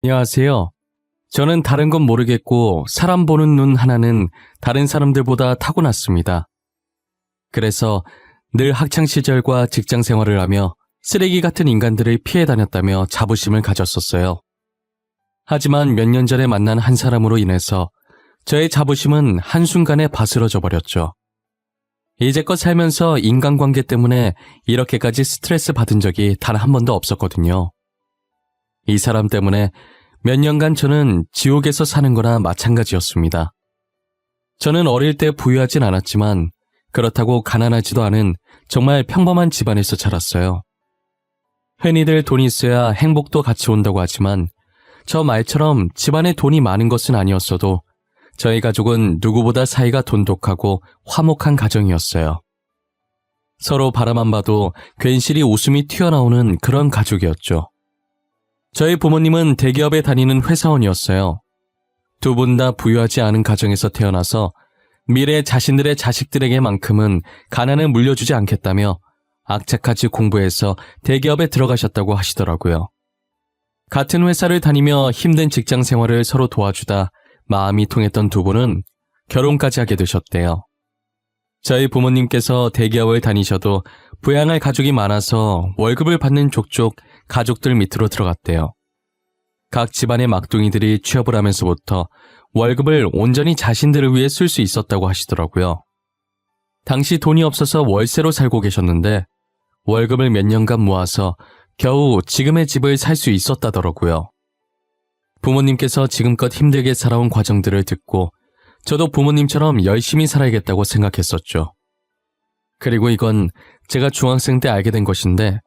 안녕하세요. 저는 다른 건 모르겠고 사람 보는 눈 하나는 다른 사람들보다 타고났습니다. 그래서 늘 학창시절과 직장 생활을 하며 쓰레기 같은 인간들을 피해 다녔다며 자부심을 가졌었어요. 하지만 몇 년 전에 만난 한 사람으로 인해서 저의 자부심은 한순간에 바스러져 버렸죠. 이제껏 살면서 인간관계 때문에 이렇게까지 스트레스 받은 적이 단 한 번도 없었거든요. 이 사람 때문에 몇 년간 저는 지옥에서 사는 거나 마찬가지였습니다. 저는 어릴 때 부유하진 않았지만 그렇다고 가난하지도 않은 정말 평범한 집안에서 자랐어요. 흔히들 돈이 있어야 행복도 같이 온다고 하지만 저 말처럼 집안에 돈이 많은 것은 아니었어도 저희 가족은 누구보다 사이가 돈독하고 화목한 가정이었어요. 서로 바라만 봐도 괜시리 웃음이 튀어나오는 그런 가족이었죠. 저희 부모님은 대기업에 다니는 회사원이었어요. 두 분 다 부유하지 않은 가정에서 태어나서 미래 자신들의 자식들에게만큼은 가난을 물려주지 않겠다며 악착같이 공부해서 대기업에 들어가셨다고 하시더라고요. 같은 회사를 다니며 힘든 직장 생활을 서로 도와주다 마음이 통했던 두 분은 결혼까지 하게 되셨대요. 저희 부모님께서 대기업을 다니셔도 부양할 가족이 많아서 월급을 받는 족족 가족들 밑으로 들어갔대요. 각 집안의 막둥이들이 취업을 하면서부터 월급을 온전히 자신들을 위해 쓸 수 있었다고 하시더라고요. 당시 돈이 없어서 월세로 살고 계셨는데 월급을 몇 년간 모아서 겨우 지금의 집을 살 수 있었다더라고요. 부모님께서 지금껏 힘들게 살아온 과정들을 듣고 저도 부모님처럼 열심히 살아야겠다고 생각했었죠. 그리고 이건 제가 중학생 때 알게 된 것인데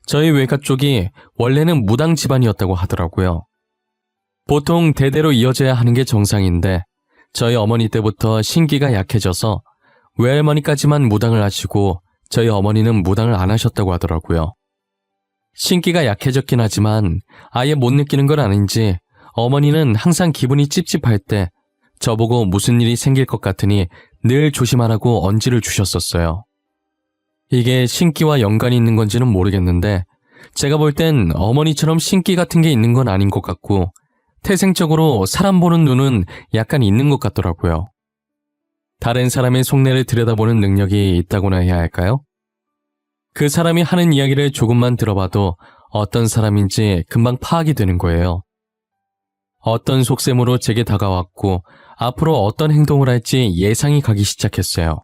저희 외가 쪽이 원래는 무당 집안이었다고 하더라고요. 보통 대대로 이어져야 하는 게 정상인데 저희 어머니 때부터 신기가 약해져서 외할머니까지만 무당을 하시고 저희 어머니는 무당을 안 하셨다고 하더라고요. 신기가 약해졌긴 하지만 아예 못 느끼는 건 아닌지 어머니는 항상 기분이 찝찝할 때 저보고 무슨 일이 생길 것 같으니 늘 조심하라고 언지를 주셨었어요. 이게 신기와 연관이 있는 건지는 모르겠는데 제가 볼 땐 어머니처럼 신기 같은 게 있는 건 아닌 것 같고 태생적으로 사람 보는 눈은 약간 있는 것 같더라고요. 다른 사람의 속내를 들여다보는 능력이 있다고나 해야 할까요? 그 사람이 하는 이야기를 조금만 들어봐도 어떤 사람인지 금방 파악이 되는 거예요. 어떤 속셈으로 제게 다가왔고 앞으로 어떤 행동을 할지 예상이 가기 시작했어요.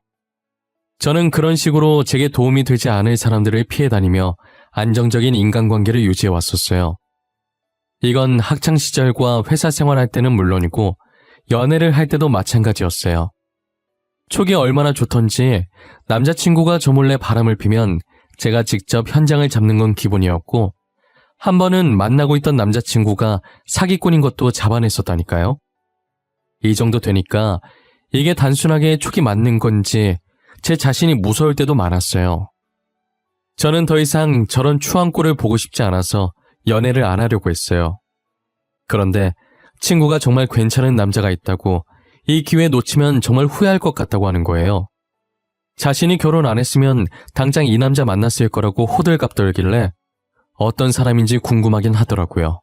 저는 그런 식으로 제게 도움이 되지 않을 사람들을 피해 다니며 안정적인 인간관계를 유지해 왔었어요. 이건 학창시절과 회사 생활할 때는 물론이고 연애를 할 때도 마찬가지였어요. 촉이 얼마나 좋던지 남자친구가 저 몰래 바람을 피면 제가 직접 현장을 잡는 건 기본이었고 한 번은 만나고 있던 남자친구가 사기꾼인 것도 잡아냈었다니까요. 이 정도 되니까 이게 단순하게 촉이 맞는 건지 제 자신이 무서울 때도 많았어요. 저는 더 이상 저런 추한 꼴을 보고 싶지 않아서 연애를 안 하려고 했어요. 그런데 친구가 정말 괜찮은 남자가 있다고 이 기회 놓치면 정말 후회할 것 같다고 하는 거예요. 자신이 결혼 안 했으면 당장 이 남자 만났을 거라고 호들갑 떨길래 어떤 사람인지 궁금하긴 하더라고요.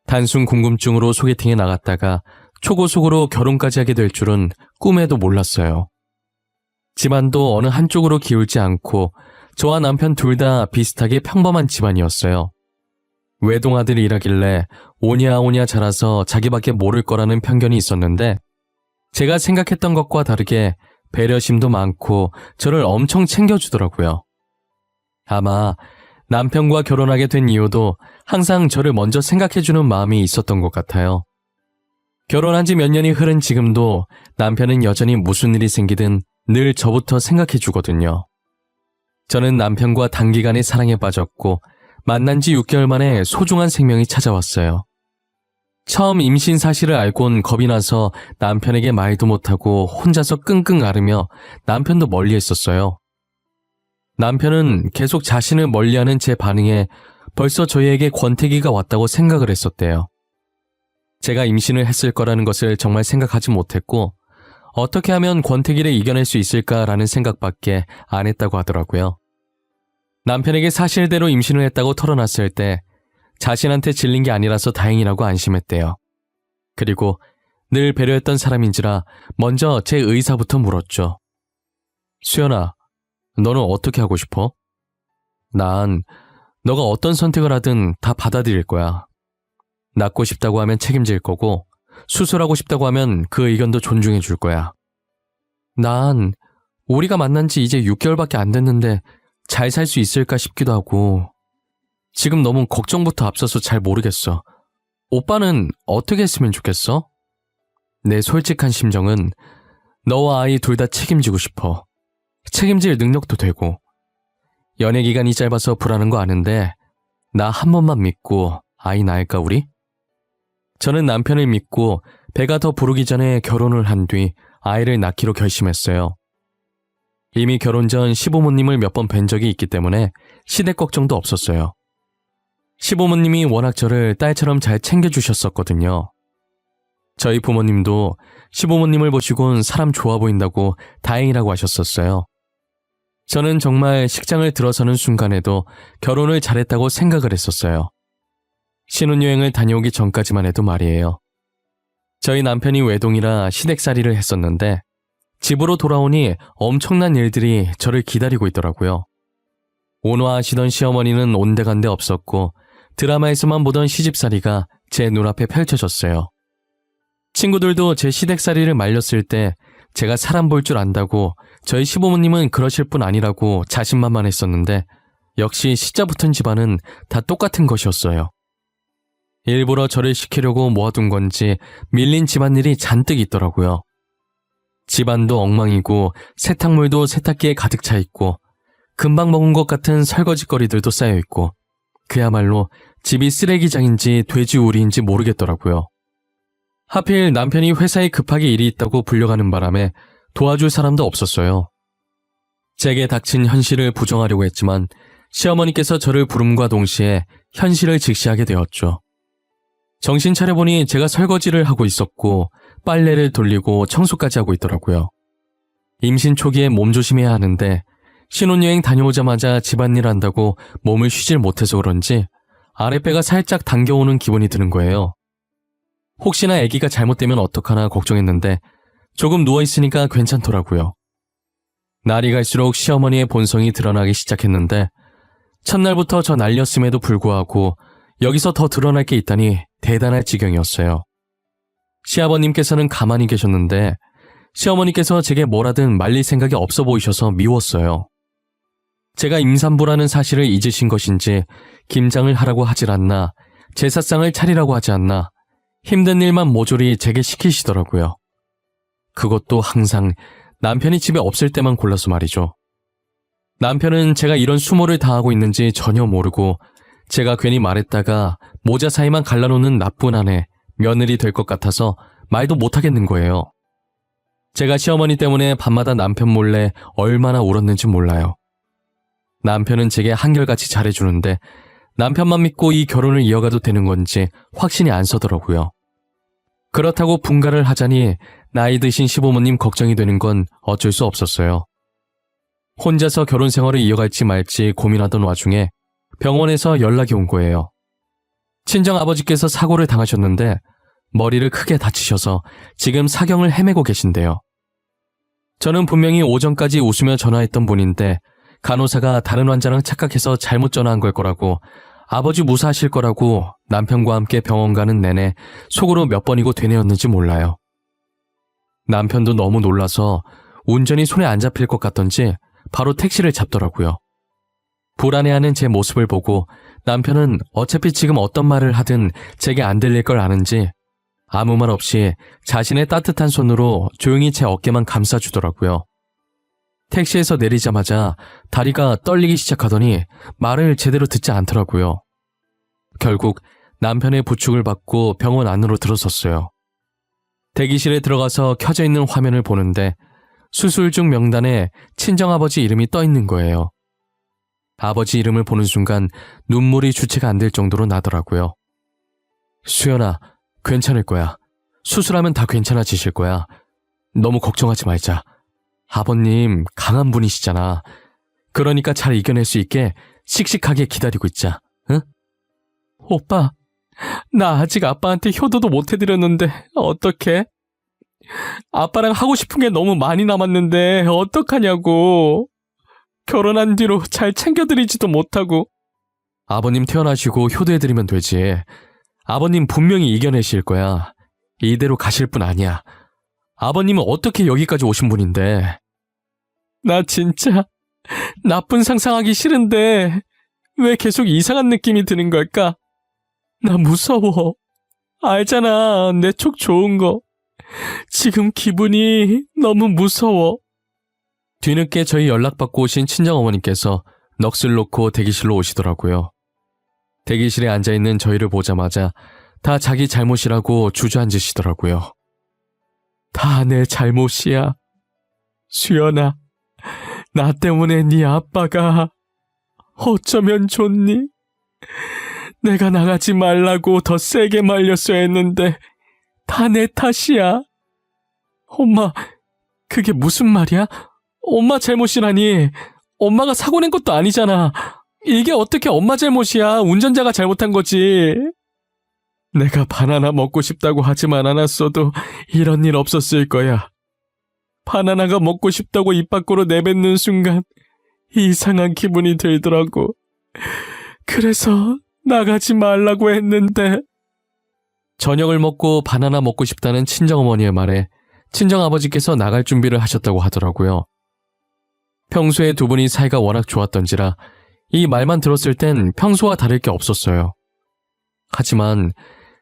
단순 궁금증으로 소개팅에 나갔다가 초고속으로 결혼까지 하게 될 줄은 꿈에도 몰랐어요. 집안도 어느 한쪽으로 기울지 않고 저와 남편 둘 다 비슷하게 평범한 집안이었어요. 외동아들이라길래 오냐오냐 자라서 자기밖에 모를 거라는 편견이 있었는데 제가 생각했던 것과 다르게 배려심도 많고 저를 엄청 챙겨주더라고요. 아마 남편과 결혼하게 된 이유도 항상 저를 먼저 생각해주는 마음이 있었던 것 같아요. 결혼한 지 몇 년이 흐른 지금도 남편은 여전히 무슨 일이 생기든 늘 저부터 생각해주거든요. 저는 남편과 단기간에 사랑에 빠졌고 만난 지 6개월 만에 소중한 생명이 찾아왔어요. 처음 임신 사실을 알곤 겁이 나서 남편에게 말도 못하고 혼자서 끙끙 앓으며 남편도 멀리 했었어요. 남편은 계속 자신을 멀리하는 제 반응에 벌써 저희에게 권태기가 왔다고 생각을 했었대요. 제가 임신을 했을 거라는 것을 정말 생각하지 못했고 어떻게 하면 권태기를 이겨낼 수 있을까라는 생각밖에 안 했다고 하더라고요. 남편에게 사실대로 임신을 했다고 털어놨을 때 자신한테 질린 게 아니라서 다행이라고 안심했대요. 그리고 늘 배려했던 사람인지라 먼저 제 의사부터 물었죠. 수연아, 너는 어떻게 하고 싶어? 난 너가 어떤 선택을 하든 다 받아들일 거야. 낳고 싶다고 하면 책임질 거고 수술하고 싶다고 하면 그 의견도 존중해 줄 거야. 난 우리가 만난 지 이제 6개월밖에 안 됐는데 잘 살 수 있을까 싶기도 하고 지금 너무 걱정부터 앞서서 잘 모르겠어. 오빠는 어떻게 했으면 좋겠어? 내 솔직한 심정은 너와 아이 둘 다 책임지고 싶어. 책임질 능력도 되고. 연애 기간이 짧아서 불안한 거 아는데 나 한 번만 믿고 아이 낳을까 우리? 저는 남편을 믿고 배가 더 부르기 전에 결혼을 한 뒤 아이를 낳기로 결심했어요. 이미 결혼 전 시부모님을 몇 번 뵌 적이 있기 때문에 시댁 걱정도 없었어요. 시부모님이 워낙 저를 딸처럼 잘 챙겨주셨었거든요. 저희 부모님도 시부모님을 보시곤 사람 좋아 보인다고 다행이라고 하셨었어요. 저는 정말 식장을 들어서는 순간에도 결혼을 잘했다고 생각을 했었어요. 신혼여행을 다녀오기 전까지만 해도 말이에요. 저희 남편이 외동이라 시댁살이를 했었는데 집으로 돌아오니 엄청난 일들이 저를 기다리고 있더라고요. 온화하시던 시어머니는 온데간데 없었고 드라마에서만 보던 시집살이가 제 눈앞에 펼쳐졌어요. 친구들도 제 시댁살이를 말렸을 때 제가 사람 볼 줄 안다고 저희 시부모님은 그러실 분 아니라고 자신만만했었는데 역시 시자 붙은 집안은 다 똑같은 것이었어요. 일부러 저를 시키려고 모아둔 건지 밀린 집안일이 잔뜩 있더라고요. 집안도 엉망이고 세탁물도 세탁기에 가득 차 있고 금방 먹은 것 같은 설거지거리들도 쌓여 있고 그야말로 집이 쓰레기장인지 돼지우리인지 모르겠더라고요. 하필 남편이 회사에 급하게 일이 있다고 불려가는 바람에 도와줄 사람도 없었어요. 제게 닥친 현실을 부정하려고 했지만 시어머니께서 저를 부름과 동시에 현실을 직시하게 되었죠. 정신 차려보니 제가 설거지를 하고 있었고 빨래를 돌리고 청소까지 하고 있더라고요. 임신 초기에 몸조심해야 하는데 신혼여행 다녀오자마자 집안일 한다고 몸을 쉬질 못해서 그런지 아랫배가 살짝 당겨오는 기분이 드는 거예요. 혹시나 아기가 잘못되면 어떡하나 걱정했는데 조금 누워있으니까 괜찮더라고요. 날이 갈수록 시어머니의 본성이 드러나기 시작했는데 첫날부터 저 날렸음에도 불구하고 여기서 더 드러날 게 있다니 대단할 지경이었어요. 시아버님께서는 가만히 계셨는데 시어머니께서 제게 뭐라든 말릴 생각이 없어 보이셔서 미웠어요. 제가 임산부라는 사실을 잊으신 것인지 김장을 하라고 하질 않나 제사상을 차리라고 하지 않나 힘든 일만 모조리 제게 시키시더라고요. 그것도 항상 남편이 집에 없을 때만 골라서 말이죠. 남편은 제가 이런 수모를 당하고 있는지 전혀 모르고 제가 괜히 말했다가 모자 사이만 갈라놓는 나쁜 아내, 며느리 될 것 같아서 말도 못하겠는 거예요. 제가 시어머니 때문에 밤마다 남편 몰래 얼마나 울었는지 몰라요. 남편은 제게 한결같이 잘해주는데 남편만 믿고 이 결혼을 이어가도 되는 건지 확신이 안 서더라고요. 그렇다고 분가를 하자니 나이 드신 시부모님 걱정이 되는 건 어쩔 수 없었어요. 혼자서 결혼 생활을 이어갈지 말지 고민하던 와중에 병원에서 연락이 온 거예요. 친정아버지께서 사고를 당하셨는데 머리를 크게 다치셔서 지금 사경을 헤매고 계신데요. 저는 분명히 오전까지 웃으며 전화했던 분인데 간호사가 다른 환자랑 착각해서 잘못 전화한 걸 거라고 아버지 무사하실 거라고 남편과 함께 병원 가는 내내 속으로 몇 번이고 되뇌었는지 몰라요. 남편도 너무 놀라서 운전이 손에 안 잡힐 것 같던지 바로 택시를 잡더라고요. 불안해하는 제 모습을 보고 남편은 어차피 지금 어떤 말을 하든 제게 안 들릴 걸 아는지 아무 말 없이 자신의 따뜻한 손으로 조용히 제 어깨만 감싸주더라고요. 택시에서 내리자마자 다리가 떨리기 시작하더니 말을 제대로 듣지 않더라고요. 결국 남편의 부축을 받고 병원 안으로 들어섰어요. 대기실에 들어가서 켜져 있는 화면을 보는데 수술 중 명단에 친정아버지 이름이 떠 있는 거예요. 아버지 이름을 보는 순간 눈물이 주체가 안 될 정도로 나더라고요. 수연아, 괜찮을 거야. 수술하면 다 괜찮아지실 거야. 너무 걱정하지 말자. 아버님 강한 분이시잖아. 그러니까 잘 이겨낼 수 있게 씩씩하게 기다리고 있자. 응? 오빠, 나 아직 아빠한테 효도도 못 해드렸는데 어떡해? 아빠랑 하고 싶은 게 너무 많이 남았는데 어떡하냐고. 결혼한 뒤로 잘 챙겨드리지도 못하고. 아버님 태어나시고 효도해드리면 되지. 아버님 분명히 이겨내실 거야. 이대로 가실 분 아니야. 아버님은 어떻게 여기까지 오신 분인데. 나 진짜 나쁜 상상하기 싫은데 왜 계속 이상한 느낌이 드는 걸까? 나 무서워. 알잖아, 내 촉 좋은 거. 지금 기분이 너무 무서워. 뒤늦게 저희 연락받고 오신 친정어머니께서 넋을 놓고 대기실로 오시더라고요. 대기실에 앉아있는 저희를 보자마자 다 자기 잘못이라고 주저앉으시더라고요. 다 내 잘못이야. 수연아, 나 때문에 네 아빠가 어쩌면 좋니? 내가 나가지 말라고 더 세게 말렸어야 했는데 다 내 탓이야. 엄마, 그게 무슨 말이야? 엄마 잘못이라니. 엄마가 사고 낸 것도 아니잖아. 이게 어떻게 엄마 잘못이야. 운전자가 잘못한 거지. 내가 바나나 먹고 싶다고 하지만 않았어도 이런 일 없었을 거야. 바나나가 먹고 싶다고 입 밖으로 내뱉는 순간 이상한 기분이 들더라고. 그래서 나가지 말라고 했는데. 저녁을 먹고 바나나 먹고 싶다는 친정어머니의 말에 친정아버지께서 나갈 준비를 하셨다고 하더라고요. 평소에 두 분이 사이가 워낙 좋았던지라 이 말만 들었을 땐 평소와 다를 게 없었어요. 하지만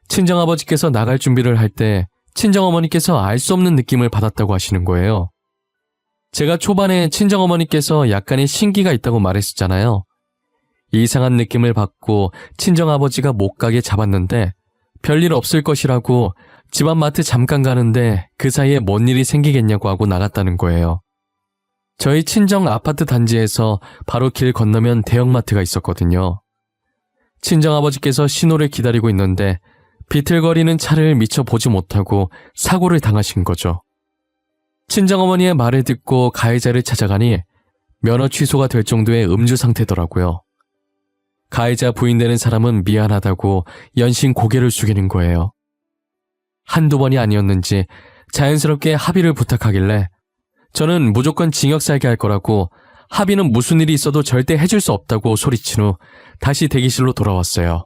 친정아버지께서 나갈 준비를 할 때 친정어머니께서 알 수 없는 느낌을 받았다고 하시는 거예요. 제가 초반에 친정어머니께서 약간의 신기가 있다고 말했었잖아요. 이상한 느낌을 받고 친정아버지가 못 가게 잡았는데 별일 없을 것이라고 집안 마트 잠깐 가는데 그 사이에 뭔 일이 생기겠냐고 하고 나갔다는 거예요. 저희 친정 아파트 단지에서 바로 길 건너면 대형마트가 있었거든요. 친정아버지께서 신호를 기다리고 있는데 비틀거리는 차를 미처 보지 못하고 사고를 당하신 거죠. 친정어머니의 말을 듣고 가해자를 찾아가니 면허 취소가 될 정도의 음주 상태더라고요. 가해자 부인되는 사람은 미안하다고 연신 고개를 숙이는 거예요. 한두 번이 아니었는지 자연스럽게 합의를 부탁하길래 저는 무조건 징역 살게 할 거라고 합의는 무슨 일이 있어도 절대 해줄 수 없다고 소리친 후 다시 대기실로 돌아왔어요.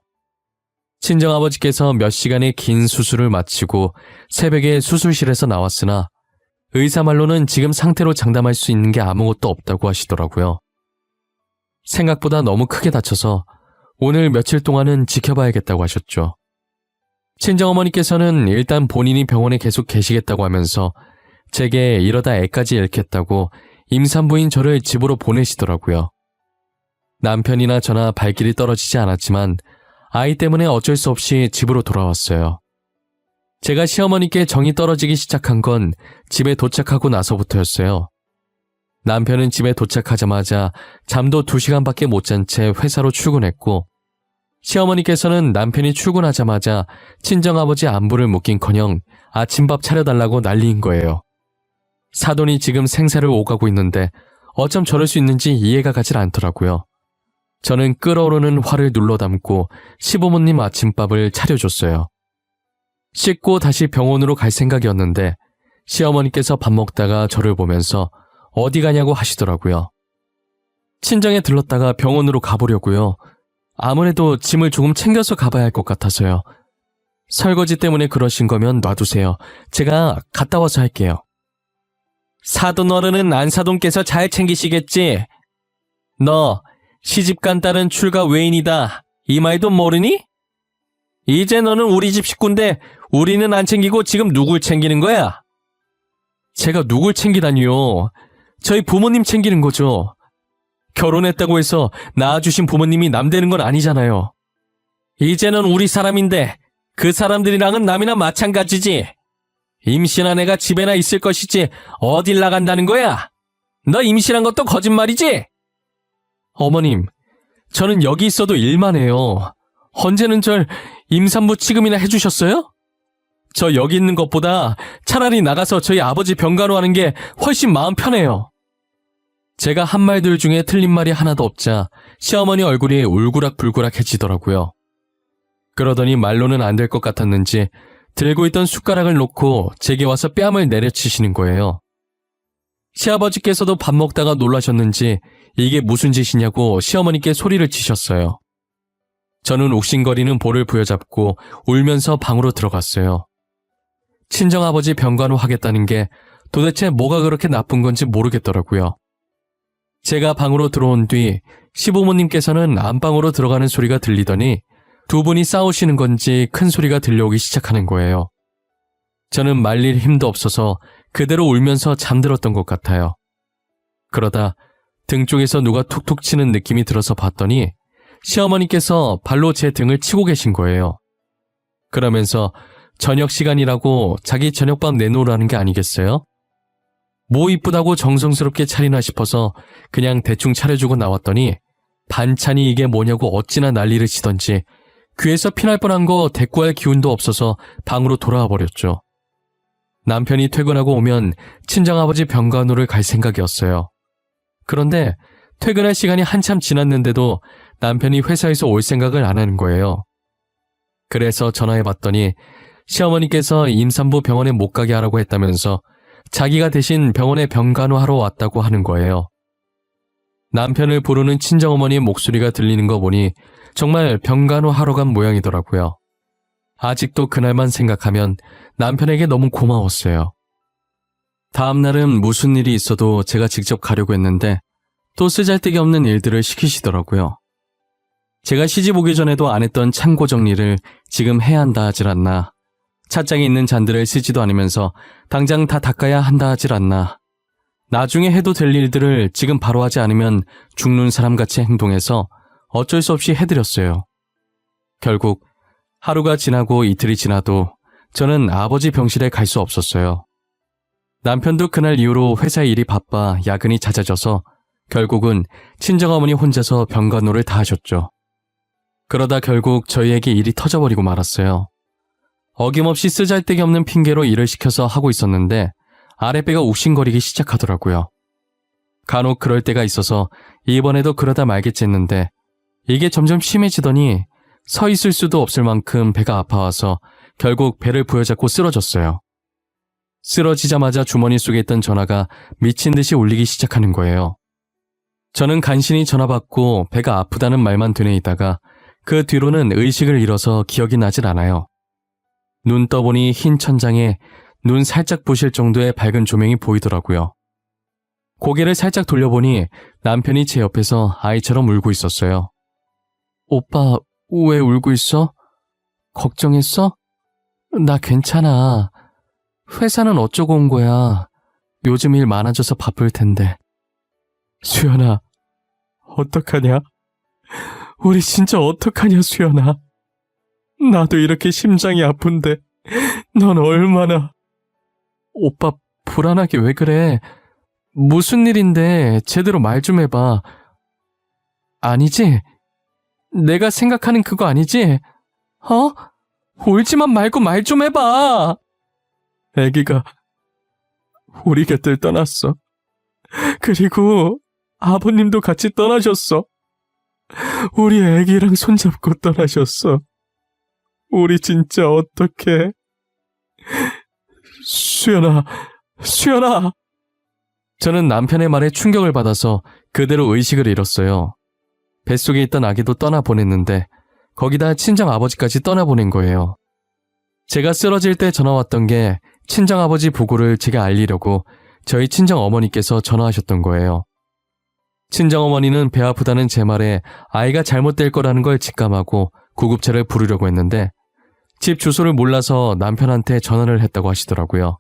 친정아버지께서 몇 시간의 긴 수술을 마치고 새벽에 수술실에서 나왔으나 의사 말로는 지금 상태로 장담할 수 있는 게 아무것도 없다고 하시더라고요. 생각보다 너무 크게 다쳐서 오늘 며칠 동안은 지켜봐야겠다고 하셨죠. 친정어머니께서는 일단 본인이 병원에 계속 계시겠다고 하면서 제게 이러다 애까지 잃겠다고 임산부인 저를 집으로 보내시더라고요. 남편이나 저나 발길이 떨어지지 않았지만 아이 때문에 어쩔 수 없이 집으로 돌아왔어요. 제가 시어머니께 정이 떨어지기 시작한 건 집에 도착하고 나서부터였어요. 남편은 집에 도착하자마자 잠도 2시간밖에 못 잔 채 회사로 출근했고 시어머니께서는 남편이 출근하자마자 친정아버지 안부를 묻긴커녕 아침밥 차려달라고 난리인 거예요. 사돈이 지금 생사를 오가고 있는데 어쩜 저럴 수 있는지 이해가 가질 않더라고요. 저는 끓어오르는 화를 눌러 담고 시부모님 아침밥을 차려줬어요. 씻고 다시 병원으로 갈 생각이었는데 시어머니께서 밥 먹다가 저를 보면서 어디 가냐고 하시더라고요. 친정에 들렀다가 병원으로 가보려고요. 아무래도 짐을 조금 챙겨서 가봐야 할 것 같아서요. 설거지 때문에 그러신 거면 놔두세요. 제가 갔다 와서 할게요. 사돈 어른은 안사돈께서 잘 챙기시겠지? 너 시집간 딸은 출가 외인이다. 이 말도 모르니? 이제 너는 우리 집 식구인데 우리는 안 챙기고 지금 누굴 챙기는 거야? 제가 누굴 챙기다니요. 저희 부모님 챙기는 거죠. 결혼했다고 해서 낳아주신 부모님이 남 되는 건 아니잖아요. 이제는 우리 사람인데 그 사람들이랑은 남이나 마찬가지지. 임신한 애가 집에나 있을 것이지 어딜 나간다는 거야? 너 임신한 것도 거짓말이지? 어머님, 저는 여기 있어도 일만 해요. 언제는 절 임산부 취급이나 해주셨어요? 저 여기 있는 것보다 차라리 나가서 저희 아버지 병간호하는 게 훨씬 마음 편해요. 제가 한 말들 중에 틀린 말이 하나도 없자 시어머니 얼굴이 울그락불그락해지더라고요. 그러더니 말로는 안 될 것 같았는지 들고 있던 숟가락을 놓고 제게 와서 뺨을 내려치시는 거예요. 시아버지께서도 밥 먹다가 놀라셨는지 이게 무슨 짓이냐고 시어머니께 소리를 치셨어요. 저는 욱신거리는 볼을 부여잡고 울면서 방으로 들어갔어요. 친정아버지 병간호 하겠다는 게 도대체 뭐가 그렇게 나쁜 건지 모르겠더라고요. 제가 방으로 들어온 뒤 시부모님께서는 안방으로 들어가는 소리가 들리더니 두 분이 싸우시는 건지 큰 소리가 들려오기 시작하는 거예요. 저는 말릴 힘도 없어서 그대로 울면서 잠들었던 것 같아요. 그러다 등 쪽에서 누가 툭툭 치는 느낌이 들어서 봤더니 시어머니께서 발로 제 등을 치고 계신 거예요. 그러면서 저녁 시간이라고 자기 저녁밥 내놓으라는 게 아니겠어요? 뭐 이쁘다고 정성스럽게 차리나 싶어서 그냥 대충 차려주고 나왔더니 반찬이 이게 뭐냐고 어찌나 난리를 치던지 귀에서 피날 뻔한 거 대꾸할 기운도 없어서 방으로 돌아와 버렸죠. 남편이 퇴근하고 오면 친정아버지 병간호를 갈 생각이었어요. 그런데 퇴근할 시간이 한참 지났는데도 남편이 회사에서 올 생각을 안 하는 거예요. 그래서 전화해봤더니 시어머니께서 임산부 병원에 못 가게 하라고 했다면서 자기가 대신 병원에 병간호하러 왔다고 하는 거예요. 남편을 부르는 친정어머니의 목소리가 들리는 거 보니 정말 병간호하러 간 모양이더라고요. 아직도 그날만 생각하면 남편에게 너무 고마웠어요. 다음 날은 무슨 일이 있어도 제가 직접 가려고 했는데 또 쓰잘데기 없는 일들을 시키시더라고요. 제가 시집 오기 전에도 안 했던 창고 정리를 지금 해야 한다 하질 않나. 찻장에 있는 잔들을 쓰지도 않으면서 당장 다 닦아야 한다 하질 않나. 나중에 해도 될 일들을 지금 바로 하지 않으면 죽는 사람같이 행동해서 어쩔 수 없이 해드렸어요. 결국 하루가 지나고 이틀이 지나도 저는 아버지 병실에 갈 수 없었어요. 남편도 그날 이후로 회사 일이 바빠 야근이 잦아져서 결국은 친정어머니 혼자서 병간호를 다 하셨죠. 그러다 결국 저희에게 일이 터져버리고 말았어요. 어김없이 쓰잘데기 없는 핑계로 일을 시켜서 하고 있었는데 아랫배가 욱신거리기 시작하더라고요. 간혹 그럴 때가 있어서 이번에도 그러다 말겠지 했는데 이게 점점 심해지더니 서 있을 수도 없을 만큼 배가 아파와서 결국 배를 부여잡고 쓰러졌어요. 쓰러지자마자 주머니 속에 있던 전화가 미친 듯이 울리기 시작하는 거예요. 저는 간신히 전화 받고 배가 아프다는 말만 되뇌이다가 그 뒤로는 의식을 잃어서 기억이 나질 않아요. 눈 떠보니 흰 천장에 눈 살짝 부실 정도의 밝은 조명이 보이더라고요. 고개를 살짝 돌려보니 남편이 제 옆에서 아이처럼 울고 있었어요. 오빠, 왜 울고 있어? 걱정했어? 나 괜찮아. 회사는 어쩌고 온 거야. 요즘 일 많아져서 바쁠 텐데. 수연아, 어떡하냐? 우리 진짜 어떡하냐, 수연아. 나도 이렇게 심장이 아픈데 넌 얼마나... 오빠 불안하게 왜 그래? 무슨 일인데 제대로 말 좀 해봐. 아니지? 내가 생각하는 그거 아니지? 울지만 말고 말 좀 해봐. 애기가 우리 곁을 떠났어. 그리고 아버님도 같이 떠나셨어. 우리 애기랑 손잡고 떠나셨어. 우리 진짜 어떡해. 수연아, 수연아. 저는 남편의 말에 충격을 받아서 그대로 의식을 잃었어요. 뱃속에 있던 아기도 떠나보냈는데 거기다 친정아버지까지 떠나보낸 거예요. 제가 쓰러질 때 전화 왔던 게 친정아버지 부고를 제가 알리려고 저희 친정어머니께서 전화하셨던 거예요. 친정어머니는 배 아프다는 제 말에 아이가 잘못될 거라는 걸 직감하고 구급차를 부르려고 했는데 집 주소를 몰라서 남편한테 전화를 했다고 하시더라고요.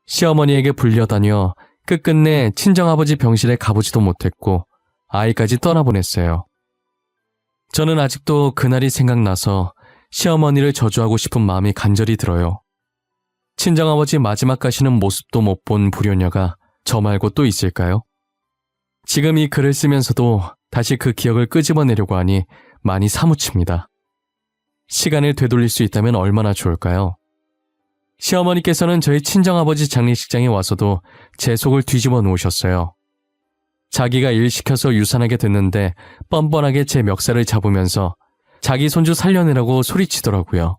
시어머니에게 불려다녀 끝끝내 친정아버지 병실에 가보지도 못했고 아이까지 떠나보냈어요. 저는 아직도 그날이 생각나서 시어머니를 저주하고 싶은 마음이 간절히 들어요. 친정아버지 마지막 가시는 모습도 못 본 불효녀가 저 말고 또 있을까요? 지금 이 글을 쓰면서도 다시 그 기억을 끄집어내려고 하니 많이 사무칩니다. 시간을 되돌릴 수 있다면 얼마나 좋을까요? 시어머니께서는 저희 친정아버지 장례식장에 와서도 제 속을 뒤집어 놓으셨어요. 자기가 일 시켜서 유산하게 됐는데 뻔뻔하게 제 멱살을 잡으면서 자기 손주 살려내라고 소리치더라고요.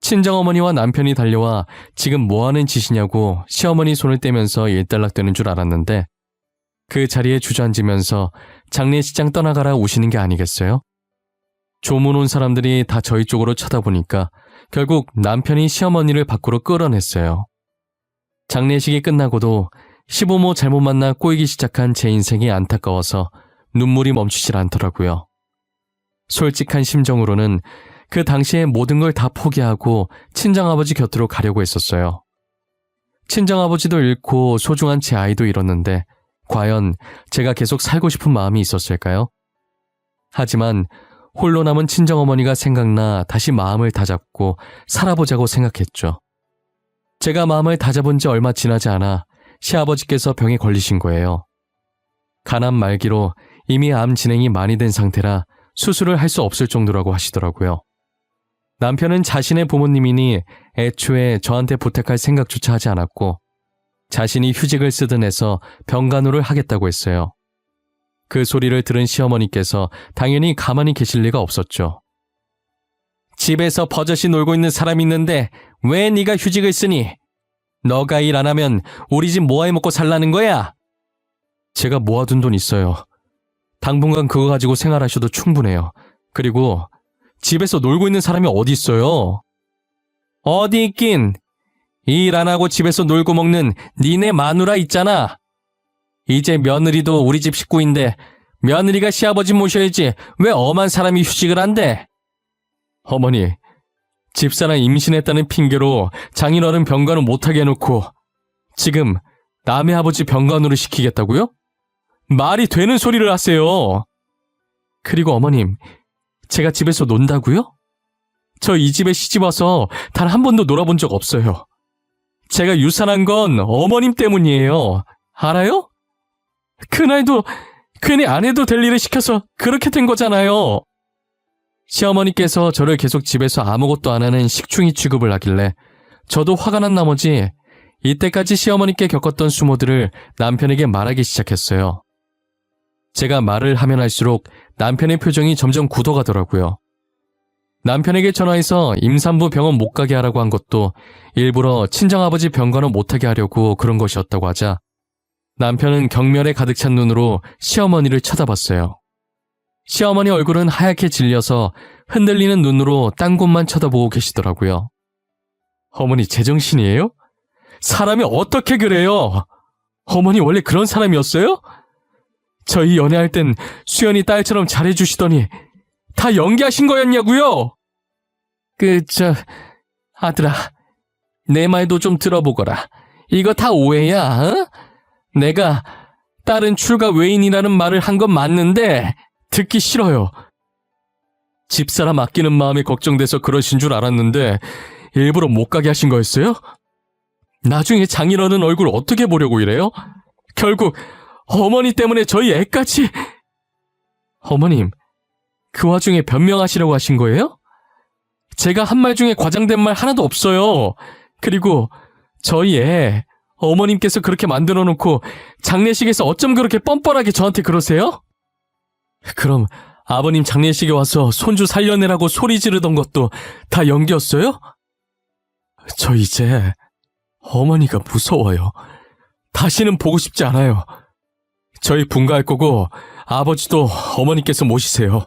친정어머니와 남편이 달려와 지금 뭐하는 짓이냐고 시어머니 손을 떼면서 일단락되는 줄 알았는데 그 자리에 주저앉으면서 장례식장 떠나가라 우시는 게 아니겠어요? 조문 온 사람들이 다 저희 쪽으로 쳐다보니까 결국 남편이 시어머니를 밖으로 끌어냈어요. 장례식이 끝나고도 시부모 잘못 만나 꼬이기 시작한 제 인생이 안타까워서 눈물이 멈추질 않더라고요. 솔직한 심정으로는 그 당시에 모든 걸 다 포기하고 친정아버지 곁으로 가려고 했었어요. 친정아버지도 잃고 소중한 제 아이도 잃었는데 과연 제가 계속 살고 싶은 마음이 있었을까요? 하지만 홀로 남은 친정어머니가 생각나 다시 마음을 다잡고 살아보자고 생각했죠. 제가 마음을 다잡은 지 얼마 지나지 않아 시아버지께서 병에 걸리신 거예요. 간암 말기로 이미 암 진행이 많이 된 상태라 수술을 할 수 없을 정도라고 하시더라고요. 남편은 자신의 부모님이니 애초에 저한테 부탁할 생각조차 하지 않았고 자신이 휴직을 쓰든 해서 병간호를 하겠다고 했어요. 그 소리를 들은 시어머니께서 당연히 가만히 계실 리가 없었죠. 집에서 버젓이 놀고 있는 사람이 있는데 왜 네가 휴직을 쓰니? 너가 일 안 하면 우리 집 뭐 해 먹고 살라는 거야? 제가 모아둔 돈 있어요. 당분간 그거 가지고 생활하셔도 충분해요. 그리고 집에서 놀고 있는 사람이 어디 있어요? 어디 있긴. 일 안 하고 집에서 놀고 먹는 니네 마누라 있잖아. 이제 며느리도 우리 집 식구인데 며느리가 시아버지 모셔야지 왜 엄한 사람이 휴직을 한대? 어머니, 집사람 임신했다는 핑계로 장인어른 병간호 못하게 해놓고 지금 남의 아버지 병간호를 시키겠다고요? 말이 되는 소리를 하세요. 그리고 어머님, 제가 집에서 논다고요? 저 이 집에 시집와서 단 한 번도 놀아본 적 없어요. 제가 유산한 건 어머님 때문이에요. 알아요? 그날도 괜히 안 해도 될 일을 시켜서 그렇게 된 거잖아요. 시어머니께서 저를 계속 집에서 아무것도 안 하는 식충이 취급을 하길래 저도 화가 난 나머지 이때까지 시어머니께 겪었던 수모들을 남편에게 말하기 시작했어요. 제가 말을 하면 할수록 남편의 표정이 점점 굳어가더라고요. 남편에게 전화해서 임산부 병원 못 가게 하라고 한 것도 일부러 친정아버지 병간호 못하게 하려고 그런 것이었다고 하자 남편은 경멸에 가득 찬 눈으로 시어머니를 쳐다봤어요. 시어머니 얼굴은 하얗게 질려서 흔들리는 눈으로 딴 곳만 쳐다보고 계시더라고요. 어머니 제정신이에요? 사람이 어떻게 그래요? 어머니 원래 그런 사람이었어요? 저희 연애할 땐 수연이 딸처럼 잘해주시더니 다 연기하신 거였냐고요? 아들아, 내 말도 좀 들어보거라. 이거 다 오해야, 어? 내가 딸은 출가 외인이라는 말을 한 건 맞는데 듣기 싫어요. 집사람 아끼는 마음이 걱정돼서 그러신 줄 알았는데 일부러 못 가게 하신 거였어요? 나중에 장인어른 얼굴 어떻게 보려고 이래요? 결국 어머니 때문에 저희 애까지... 어머님, 그 와중에 변명하시려고 하신 거예요? 제가 한 말 중에 과장된 말 하나도 없어요. 그리고 저희 애 어머님께서 그렇게 만들어 놓고 장례식에서 어쩜 그렇게 뻔뻔하게 저한테 그러세요? 그럼 아버님 장례식에 와서 손주 살려내라고 소리 지르던 것도 다 연기였어요? 저 이제 어머니가 무서워요. 다시는 보고 싶지 않아요. 저희 분가할 거고 아버지도 어머니께서 모시세요.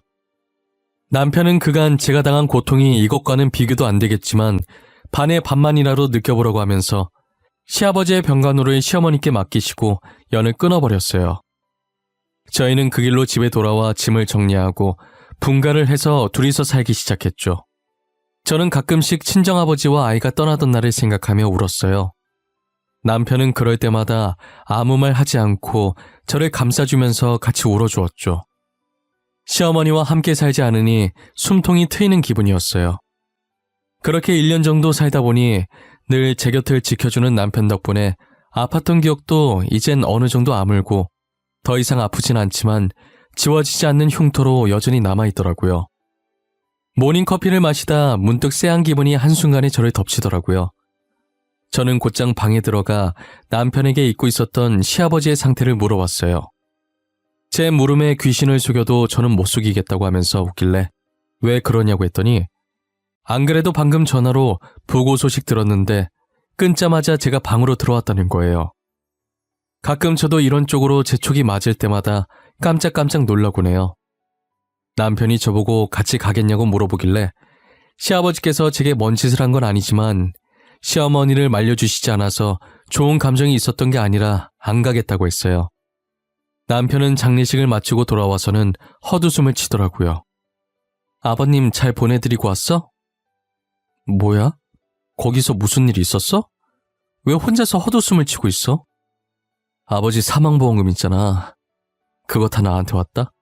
남편은 그간 제가 당한 고통이 이것과는 비교도 안 되겠지만 반의 반만이라도 느껴보려고 하면서 시아버지의 병간호를 시어머니께 맡기시고 연을 끊어버렸어요. 저희는 그 길로 집에 돌아와 짐을 정리하고 분가를 해서 둘이서 살기 시작했죠. 저는 가끔씩 친정아버지와 아이가 떠나던 날을 생각하며 울었어요. 남편은 그럴 때마다 아무 말 하지 않고 저를 감싸주면서 같이 울어주었죠. 시어머니와 함께 살지 않으니 숨통이 트이는 기분이었어요. 그렇게 1년 정도 살다 보니 늘 제 곁을 지켜주는 남편 덕분에 아팠던 기억도 이젠 어느 정도 아물고 더 이상 아프진 않지만 지워지지 않는 흉터로 여전히 남아있더라고요. 모닝커피를 마시다 문득 쎄한 기분이 한순간에 저를 덮치더라고요. 저는 곧장 방에 들어가 남편에게 잊고 있었던 시아버지의 상태를 물어봤어요. 제 물음에 귀신을 속여도 저는 못 속이겠다고 하면서 웃길래 왜 그러냐고 했더니 안 그래도 방금 전화로 부고 소식 들었는데 끊자마자 제가 방으로 들어왔다는 거예요. 가끔 저도 이런 쪽으로 제 촉이 맞을 때마다 깜짝깜짝 놀라곤 해요. 남편이 저보고 같이 가겠냐고 물어보길래 시아버지께서 제게 뭔 짓을 한 건 아니지만 시어머니를 말려주시지 않아서 좋은 감정이 있었던 게 아니라 안 가겠다고 했어요. 남편은 장례식을 마치고 돌아와서는 헛웃음을 치더라고요. 아버님 잘 보내드리고 왔어? 뭐야? 거기서 무슨 일 있었어? 왜 혼자서 헛웃음을 치고 있어? 아버지 사망보험금 있잖아. 그거 다 나한테 왔다?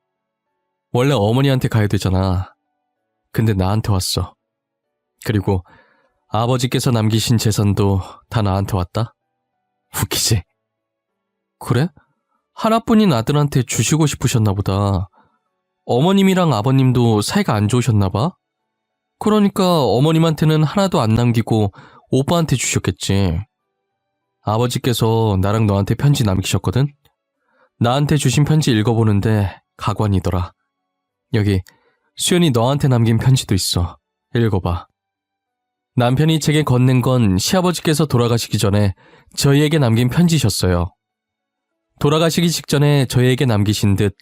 원래 어머니한테 가야 되잖아. 근데 나한테 왔어. 그리고 아버지께서 남기신 재산도 다 나한테 왔다? 웃기지? 그래? 하나뿐인 아들한테 주시고 싶으셨나 보다. 어머님이랑 아버님도 사이가 안 좋으셨나 봐? 그러니까 어머님한테는 하나도 안 남기고 오빠한테 주셨겠지. 아버지께서 나랑 너한테 편지 남기셨거든? 나한테 주신 편지 읽어보는데 가관이더라. 여기 수연이 너한테 남긴 편지도 있어. 읽어봐. 남편이 제게 건넨 건 시아버지께서 돌아가시기 전에 저희에게 남긴 편지셨어요. 돌아가시기 직전에 저희에게 남기신 듯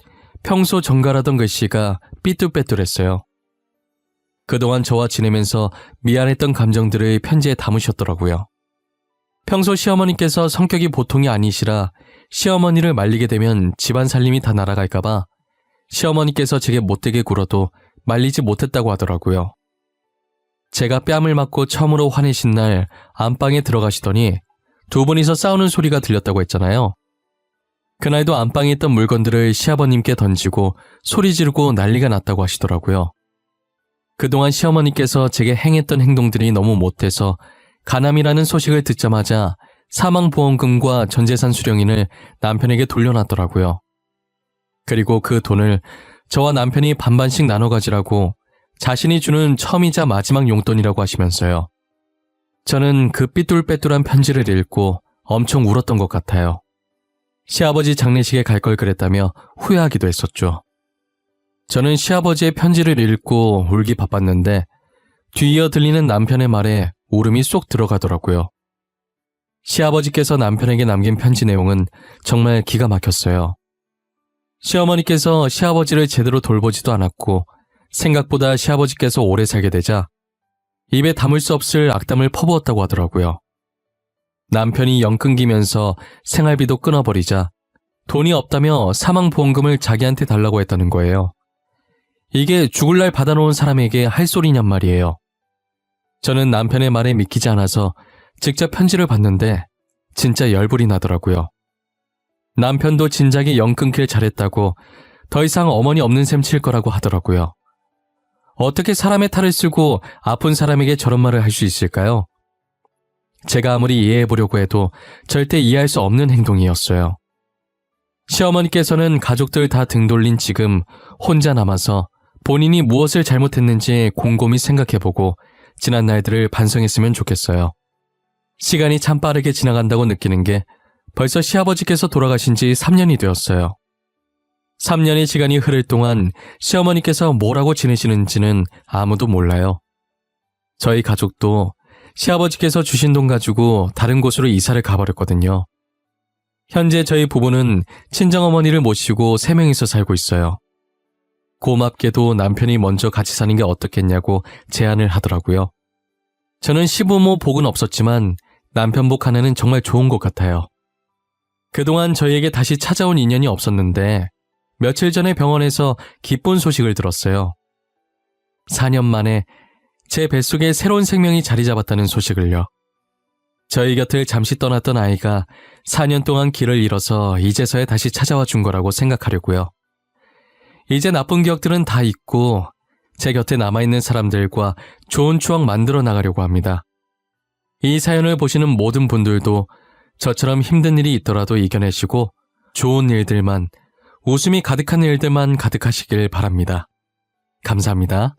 평소 정갈하던 글씨가 삐뚤빼뚤했어요. 그동안 저와 지내면서 미안했던 감정들을 편지에 담으셨더라고요. 평소 시어머니께서 성격이 보통이 아니시라 시어머니를 말리게 되면 집안 살림이 다 날아갈까봐 시어머니께서 제게 못되게 굴어도 말리지 못했다고 하더라고요. 제가 뺨을 맞고 처음으로 화내신 날 안방에 들어가시더니 두 분이서 싸우는 소리가 들렸다고 했잖아요. 그날도 안방에 있던 물건들을 시아버님께 던지고 소리 지르고 난리가 났다고 하시더라고요. 그동안 시어머니께서 제게 행했던 행동들이 너무 못해서 가남이라는 소식을 듣자마자 사망보험금과 전재산 수령인을 남편에게 돌려놨더라고요. 그리고 그 돈을 저와 남편이 반반씩 나눠 가지라고 자신이 주는 처음이자 마지막 용돈이라고 하시면서요. 저는 그 삐뚤빼뚤한 편지를 읽고 엄청 울었던 것 같아요. 시아버지 장례식에 갈 걸 그랬다며 후회하기도 했었죠. 저는 시아버지의 편지를 읽고 울기 바빴는데 뒤이어 들리는 남편의 말에 울음이 쏙 들어가더라고요. 시아버지께서 남편에게 남긴 편지 내용은 정말 기가 막혔어요. 시어머니께서 시아버지를 제대로 돌보지도 않았고 생각보다 시아버지께서 오래 살게 되자 입에 담을 수 없을 악담을 퍼부었다고 하더라고요. 남편이 영 끊기면서 생활비도 끊어버리자 돈이 없다며 사망보험금을 자기한테 달라고 했다는 거예요. 이게 죽을 날 받아놓은 사람에게 할 소리냔 말이에요. 저는 남편의 말에 믿기지 않아서 직접 편지를 봤는데 진짜 열불이 나더라고요. 남편도 진작에 영 끊길 잘했다고 더 이상 어머니 없는 셈 칠 거라고 하더라고요. 어떻게 사람의 탈을 쓰고 아픈 사람에게 저런 말을 할 수 있을까요? 제가 아무리 이해해보려고 해도 절대 이해할 수 없는 행동이었어요. 시어머니께서는 가족들 다 등 돌린 지금 혼자 남아서 본인이 무엇을 잘못했는지 곰곰이 생각해보고 지난 날들을 반성했으면 좋겠어요. 시간이 참 빠르게 지나간다고 느끼는 게 벌써 시아버지께서 돌아가신 지 3년이 되었어요. 3년의 시간이 흐를 동안 시어머니께서 뭐라고 지내시는지는 아무도 몰라요. 저희 가족도 시아버지께서 주신 돈 가지고 다른 곳으로 이사를 가버렸거든요. 현재 저희 부부는 친정어머니를 모시고 3명이서 살고 있어요. 고맙게도 남편이 먼저 같이 사는 게 어떻겠냐고 제안을 하더라고요. 저는 시부모 복은 없었지만 남편 복 하나는 정말 좋은 것 같아요. 그동안 저희에게 다시 찾아온 인연이 없었는데 며칠 전에 병원에서 기쁜 소식을 들었어요. 4년 만에 제 뱃속에 새로운 생명이 자리 잡았다는 소식을요. 저희 곁을 잠시 떠났던 아이가 4년 동안 길을 잃어서 이제서야 다시 찾아와 준 거라고 생각하려고요. 이제 나쁜 기억들은 다 잊고 제 곁에 남아있는 사람들과 좋은 추억 만들어 나가려고 합니다. 이 사연을 보시는 모든 분들도 저처럼 힘든 일이 있더라도 이겨내시고 좋은 일들만, 웃음이 가득한 일들만 가득하시길 바랍니다. 감사합니다.